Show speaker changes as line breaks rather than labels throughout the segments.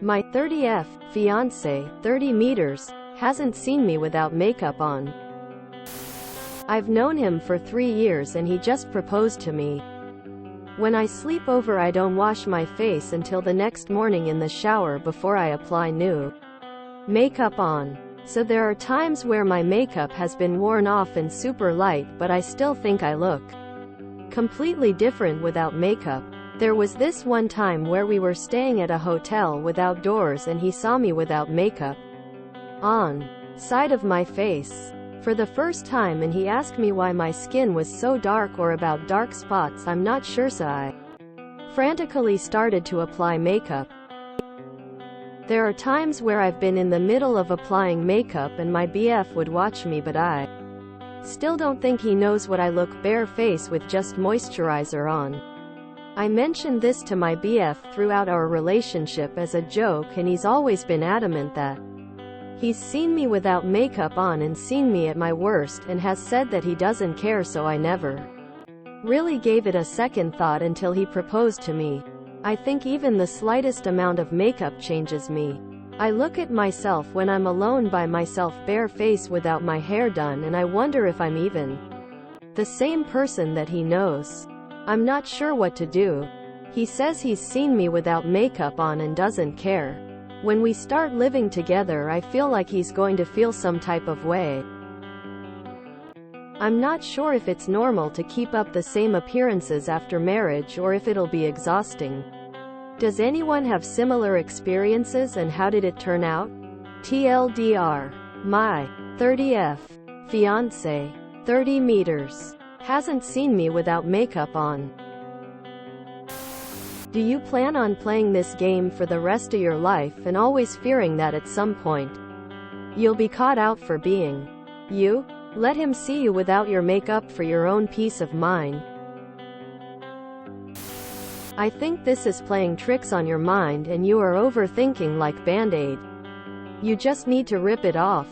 My 30th fiancé, 30 meters, hasn't seen me without makeup on. I've known him for 3 years and he just proposed to me. When I sleep over, I don't wash my face until the next morning in the shower before I apply new makeup on. So there are times where my makeup has been worn off and super light, but I still think I look completely different without makeup. There was this one time where we were staying at a hotel without doors and he saw me without makeup on side of my face for the first time, and he asked me why my skin was so dark or about dark spots. I'm not sure, so I frantically started to apply makeup. There are times where I've been in the middle of applying makeup and my BF would watch me, but I still don't think he knows what I look bare face with just moisturizer on. I mentioned this to my BF throughout our relationship as a joke, and he's always been adamant that he's seen me without makeup on and seen me at my worst, and has said that he doesn't care, so I never really gave it a second thought until he proposed to me. I think even the slightest amount of makeup changes me. I look at myself when I'm alone by myself bare face without my hair done, and I wonder if I'm even the same person that he knows. I'm not sure what to do. He says he's seen me without makeup on and doesn't care. When we start living together, I feel like he's going to feel some type of way. I'm not sure if it's normal to keep up the same appearances after marriage or if it'll be exhausting. Does anyone have similar experiences, and how did it turn out? TLDR. My 30th fiancé, 30 meters, hasn't seen me without makeup on. Do you plan on playing this game for the rest of your life and always fearing that at some point you'll be caught out for being you? Let him see you without your makeup for your own peace of mind. I think this is playing tricks on your mind and you are overthinking like Band-Aid. You just need to rip it off.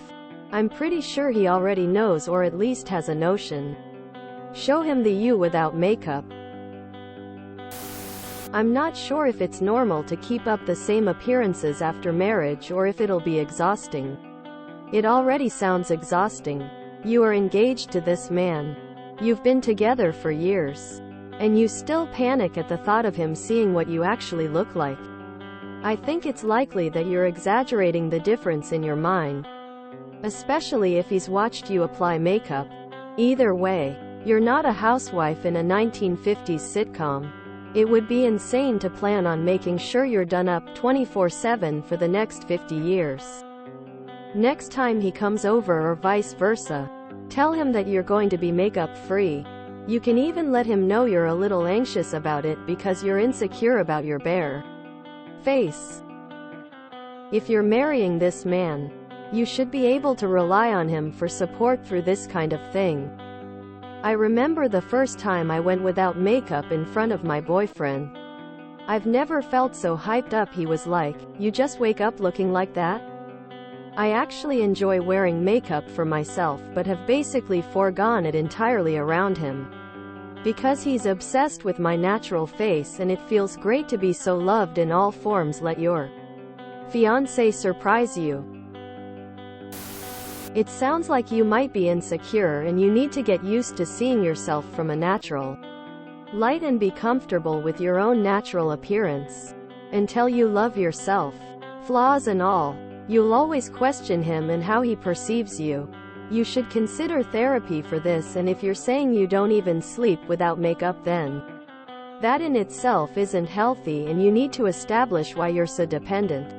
I'm pretty sure he already knows, or at least has a notion. Show him the you without makeup. I'm not sure if it's normal to keep up the same appearances after marriage or if it'll be exhausting. It already sounds exhausting. You are engaged to this man. You've been together for years. And you still panic at the thought of him seeing what you actually look like. I think it's likely that you're exaggerating the difference in your mind, especially if he's watched you apply makeup. Either way, you're not a housewife in a 1950s sitcom. It would be insane to plan on making sure you're done up 24/7 for the next 50 years. Next time he comes over, or vice versa, tell him that you're going to be makeup free. You can even let him know you're a little anxious about it because you're insecure about your bare face. If you're marrying this man, you should be able to rely on him for support through this kind of thing. I remember the first time I went without makeup in front of my boyfriend. I've never felt so hyped up. He was like, "You just wake up looking like that?" I actually enjoy wearing makeup for myself, but have basically foregone it entirely around him. Because he's obsessed with my natural face, and it feels great to be so loved in all forms. Let your fiancé surprise you. It sounds like you might be insecure and you need to get used to seeing yourself from a natural light and be comfortable with your own natural appearance. Until you love yourself, flaws and all, you'll always question him and how he perceives you. You should consider therapy for this, and if you're saying you don't even sleep without makeup, then that in itself isn't healthy, and you need to establish why you're so dependent.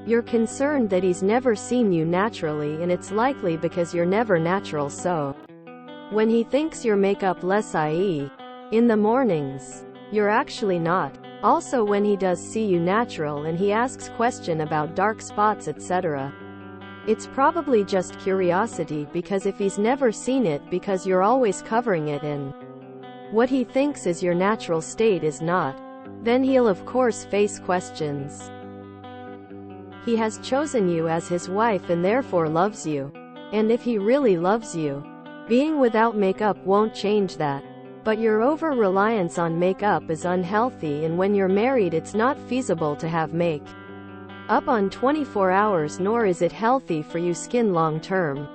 You're concerned that he's never seen you naturally, and it's likely because you're never natural, so when he thinks your makeup less, i.e., in the mornings, you're actually not. Also, when he does see you natural and he asks question about dark spots, etc., it's probably just curiosity, because if he's never seen it because you're always covering it in what he thinks is your natural state is not, then he'll of course face questions. He has chosen you as his wife and therefore loves you. And if he really loves you, being without makeup won't change that. But your over-reliance on makeup is unhealthy, and when you're married it's not feasible to have up on 24 hours, nor is it healthy for your skin long term.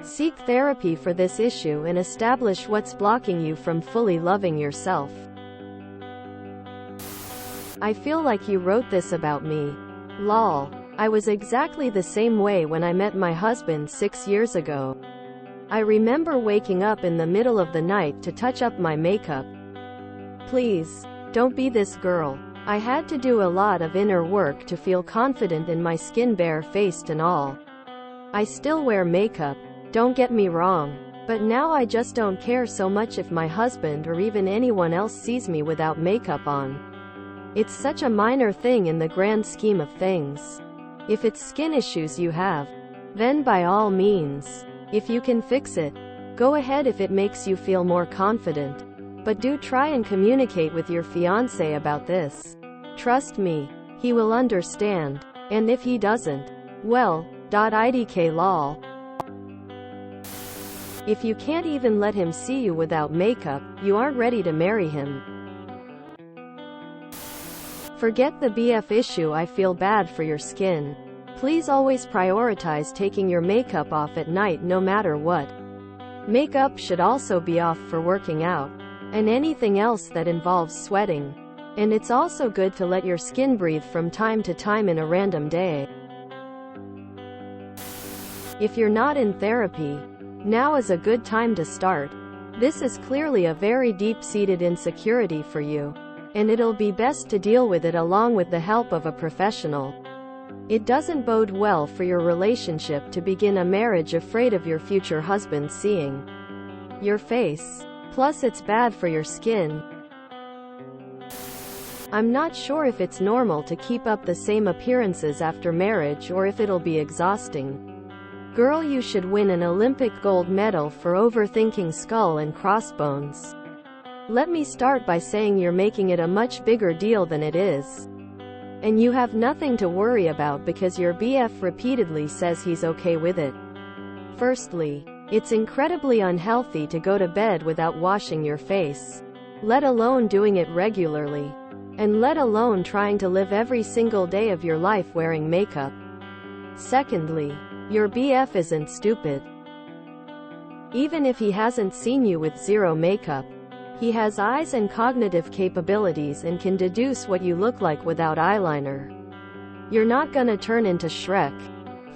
Seek therapy for this issue and establish what's blocking you from fully loving yourself. I feel like you wrote this about me. Lol. I was exactly the same way when I met my husband 6 years ago. I remember waking up in the middle of the night to touch up my makeup. Please, don't be this girl. I had to do a lot of inner work to feel confident in my skin, bare-faced and all. I still wear makeup, don't get me wrong, but now I just don't care so much if my husband or even anyone else sees me without makeup on. It's such a minor thing in the grand scheme of things. If it's skin issues you have, then by all means, if you can fix it, go ahead if it makes you feel more confident. But do try and communicate with your fiancé about this. Trust me, he will understand. And if he doesn't, well, idk lol. If you can't even let him see you without makeup, you aren't ready to marry him. Forget the BF issue. I feel bad for your skin. Please always prioritize taking your makeup off at night no matter what. Makeup should also be off for working out, and anything else that involves sweating. And it's also good to let your skin breathe from time to time in a random day. If you're not in therapy, now is a good time to start. This is clearly a very deep-seated insecurity for you, and it'll be best to deal with it along with the help of a professional. It doesn't bode well for your relationship to begin a marriage afraid of your future husband seeing your face. Plus it's bad for your skin. I'm not sure if it's normal to keep up the same appearances after marriage or if it'll be exhausting. Girl, you should win an Olympic gold medal for overthinking skull and crossbones. Let me start by saying you're making it a much bigger deal than it is. And you have nothing to worry about because your BF repeatedly says he's okay with it. Firstly, it's incredibly unhealthy to go to bed without washing your face, let alone doing it regularly, and let alone trying to live every single day of your life wearing makeup. Secondly, your BF isn't stupid. Even if he hasn't seen you with zero makeup, he has eyes and cognitive capabilities and can deduce what you look like without eyeliner. You're not gonna turn into Shrek.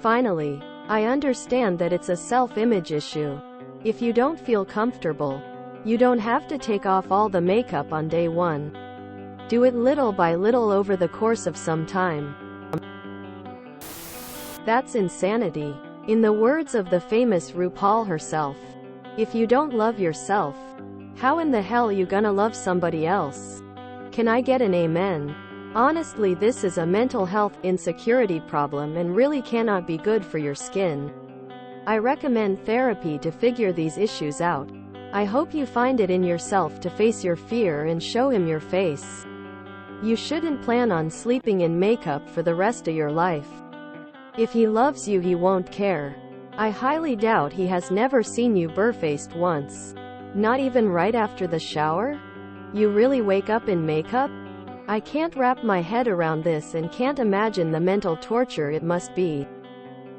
Finally, I understand that it's a self-image issue. If you don't feel comfortable, you don't have to take off all the makeup on day one. Do it little by little over the course of some time. That's insanity. In the words of the famous RuPaul herself, if you don't love yourself, how in the hell you gonna love somebody else? Can I get an amen? Honestly, this is a mental health insecurity problem and really cannot be good for your skin. I recommend therapy to figure these issues out. I hope you find it in yourself to face your fear and show him your face. You shouldn't plan on sleeping in makeup for the rest of your life. If he loves you, he won't care. I highly doubt he has never seen you barefaced once. Not even right after the shower? You really wake up in makeup? I can't wrap my head around this and can't imagine the mental torture it must be.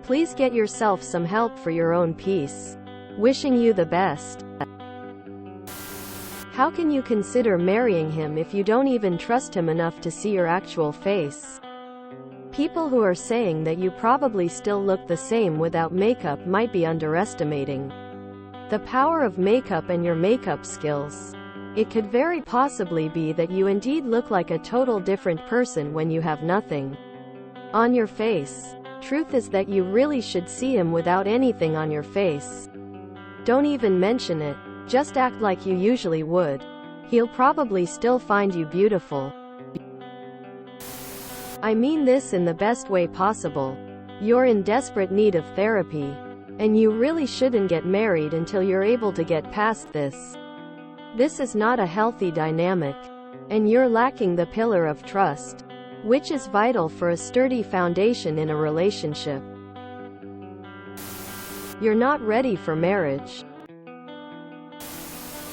Please get yourself some help for your own peace. Wishing you the best. How can you consider marrying him if you don't even trust him enough to see your actual face? People who are saying that you probably still look the same without makeup might be underestimating the power of makeup and your makeup skills. It could very possibly be that you indeed look like a total different person when you have nothing on your face. Truth is that you really should see him without anything on your face. Don't even mention it. Just act like you usually would. He'll probably still find you beautiful. I mean this in the best way possible. You're in desperate need of therapy. And you really shouldn't get married until you're able to get past this. This is not a healthy dynamic. And you're lacking the pillar of trust, which is vital for a sturdy foundation in a relationship. You're not ready for marriage.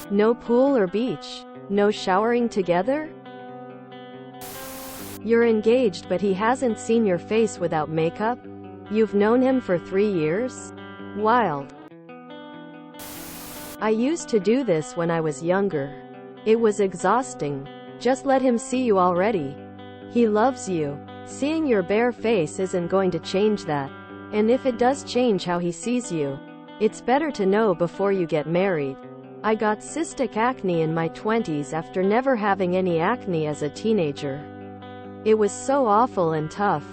No pool or beach. No showering together? You're engaged but he hasn't seen your face without makeup? You've known him for 3 years? Wild. I used to do this when I was younger. It was exhausting. Just let him see you already. He loves you. Seeing your bare face isn't going to change that. And if it does change how he sees you, it's better to know before you get married. I got cystic acne in my 20s after never having any acne as a teenager. It was so awful and tough.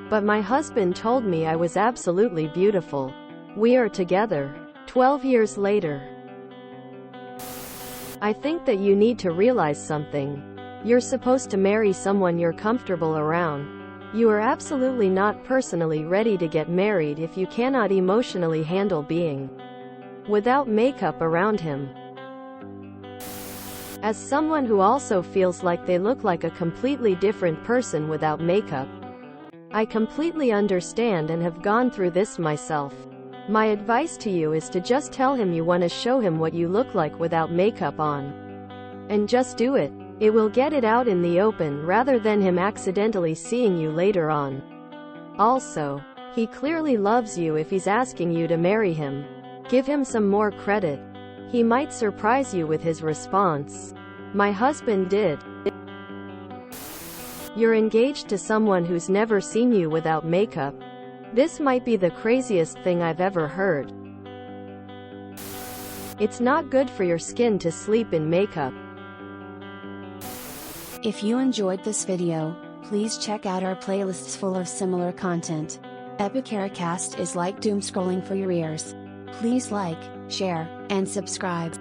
But my husband told me I was absolutely beautiful. We are together 12 years later. I think that you need to realize something. You're supposed to marry someone you're comfortable around. You are absolutely not personally ready to get married if you cannot emotionally handle being without makeup around him. As someone who also feels like they look like a completely different person without makeup, I completely understand and have gone through this myself. My advice to you is to just tell him you want to show him what you look like without makeup on. And just do it. It will get it out in the open rather than him accidentally seeing you later on. Also, he clearly loves you if he's asking you to marry him. Give him some more credit. He might surprise you with his response. My husband did. You're engaged to someone who's never seen you without makeup. This might be the craziest thing I've ever heard. It's not good for your skin to sleep in makeup.
If you enjoyed this video, please check out our playlists full of similar content. Epicaricast is like doom scrolling for your ears. Please like, share, and subscribe.